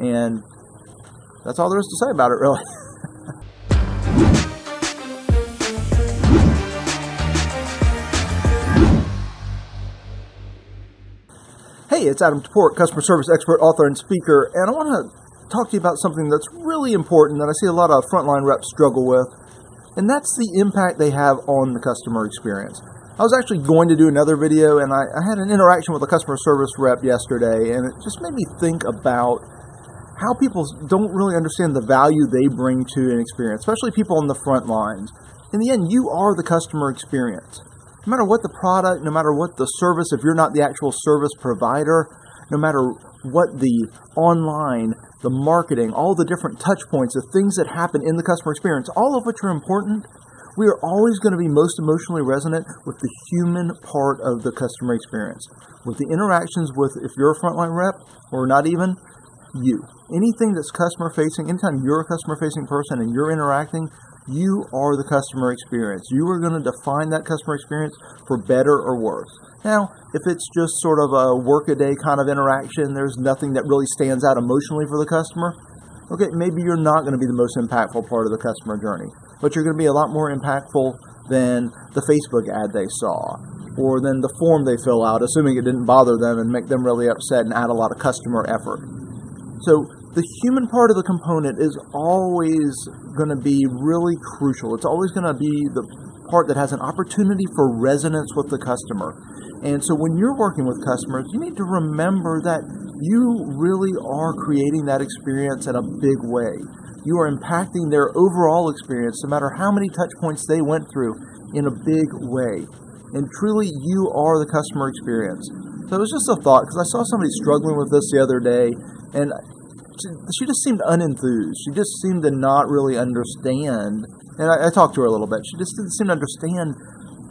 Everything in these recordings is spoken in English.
And that's all there is to say about it, really. Hey, it's Adam Teport, customer service expert, author, and speaker, and I want to talk to you about something that's really important that I see a lot of frontline reps struggle with, and that's the impact they have on the customer experience. I was actually going to do another video, and I had an interaction with a customer service rep yesterday, and it just made me think about how people don't really understand the value they bring to an experience, especially people on the front lines. In the end, you are the customer experience. No matter what the product, no matter what the service, if you're not the actual service provider, no matter what the online, the marketing, all the different touch points, the things that happen in the customer experience, all of which are important, we are always going to be most emotionally resonant with the human part of the customer experience, with the interactions with, if you're a frontline rep, or not even you. Anything that's customer facing, anytime you're a customer facing person and you're interacting, you are the customer experience. You are going to define that customer experience for better or worse. Now, if it's just sort of a work-a-day kind of interaction, there's nothing that really stands out emotionally for the customer, okay, maybe you're not going to be the most impactful part of the customer journey, but you're going to be a lot more impactful than the Facebook ad they saw, or than the form they fill out, assuming it didn't bother them and make them really upset and add a lot of customer effort. So the human part of the component is always going to be really crucial. It's always going to be the part that has an opportunity for resonance with the customer. And so when you're working with customers, you need to remember that you really are creating that experience in a big way. You are impacting their overall experience, no matter how many touch points they went through, in a big way. And truly, you are the customer experience. So it was just a thought, because I saw somebody struggling with this the other day, and she just seemed unenthused. She just seemed to not really understand, and I talked to her a little bit. She just didn't seem to understand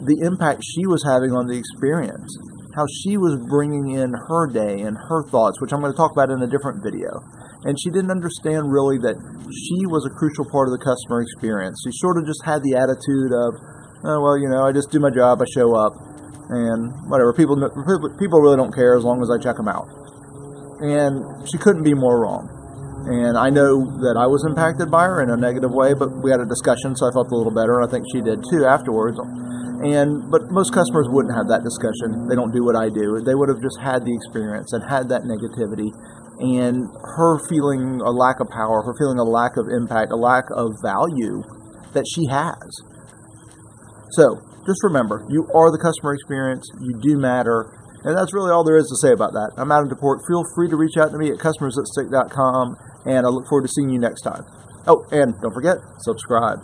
the impact she was having on the experience, how she was bringing in her day and her thoughts, which I'm going to talk about in a different video. And she didn't understand really that she was a crucial part of the customer experience. She sort of just had the attitude of, oh, well, I just do my job, I show up, and whatever, people really don't care as long as I check them out. And she couldn't be more wrong. And I know that I was impacted by her in a negative way, but we had a discussion, so I felt a little better, and I think she did too afterwards. But most customers wouldn't have that discussion. They don't do what I do. They would have just had the experience and had that negativity, and her feeling a lack of power, her feeling a lack of impact, a lack of value that she has. So just remember, you are the customer experience. You do matter. And that's really all there is to say about that. I'm Adam Teport. Feel free to reach out to me at customersthatstick.com, and I look forward to seeing you next time. Oh, and don't forget, subscribe.